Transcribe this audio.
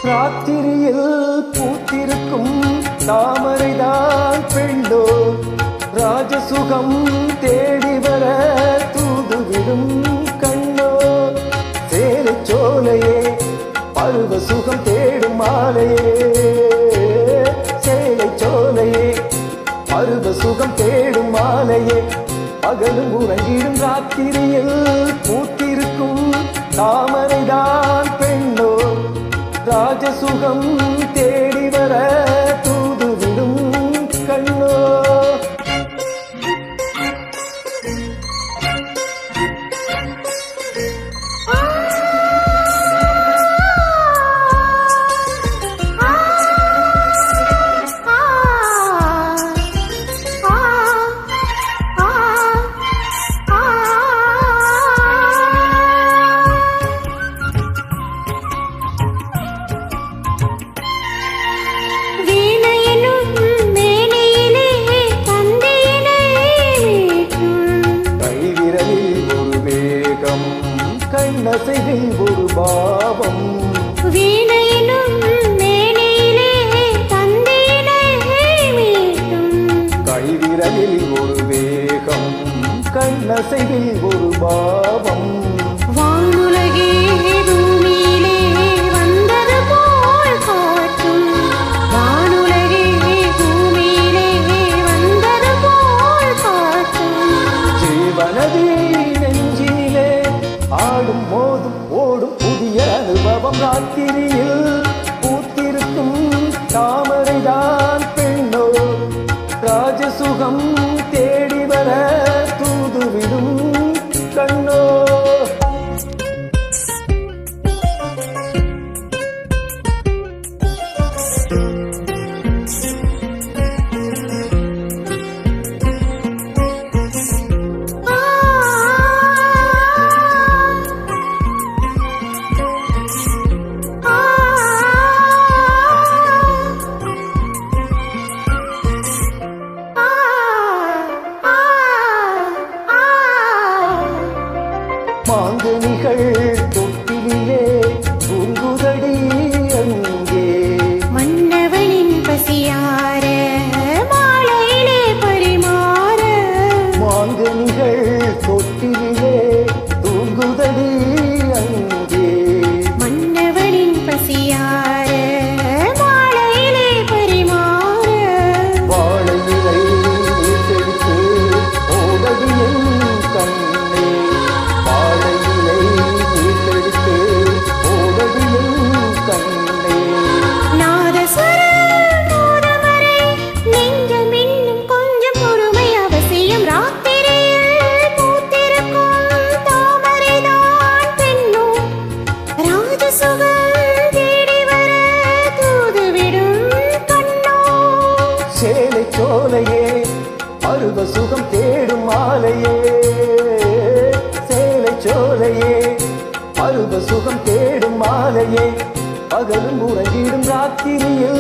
ராத்திரியில் பூத்திருக்கும் தாமரைதான் பெண்டோ, ராஜசுகம் தேடி வர தூதுவிடும் கண்ணோ. சேலை சோலையே பருவ சுகம் தேடும் மாலையே, சேலை சோலையே பருவ சுகம் தேடும் மாலையே. பகலும் உறங்கிடும் ராத்திரியில் பூத்திருக்கும் தாமரைதான் பெண்ணோ, ராஜசுகம் தேடி வர தூதுவிடும் கண்ணோ. கண்ணசைவில் ஒரு பாவம், வீணையினும் மேனியிலே தந்தையினை மீட்டும். கைவிரலில் ஒரு வேகம், கண்ணசைவில் ஒரு பாவம். வானுலகே பூமியிலே வந்தது போல் காட்டும், வானுலகே பூமியிலே வந்தது போல் காட்டும். ஜீவனதி நெஞ்சிலே ஆடும் மோதும் ஓடும் புதிய அனுபவம். ராத்திரியில் பூத்திருக்கும் தாமரைதான் பெண்ணோ, ராஜசுகம் தேடி வர தூதுவிடும் கண்ணோ. மாங்கனிகள் தொட்டிலே பூங்குதடி அங்கே, மன்னவனின் பசியார மாலையிலே பரிமாற. மாங்கனிகள் தொட்டிலே பூங்குதடி அங்கே, மன்னவனின் பசியார மாலையிலே பரிமாற. வாழையிலை தெளித்து ஓடடியின் கண்ணே, வாழையிலை தெளித்து ஓடடியின் கண்ணே. நாதஸ்வரம் மோதும் வரை நெஞ்சம் இன்னும் கொஞ்சம் பொறுமை அவசியம். ராத்திரியில் பூத்திருக்கும் தாமரைதான் பெண்ணோ, ராஜசுகம் தேடி வர தூதுவிடும் கண்ணோ. சேலை சோலையே பருவ சுகம் தேடும் மாலையே, சேலை சோலையே பருவ சுகம் தேடும் மாலையே. பகலும் உறங்கிடும் ராத்திரியில்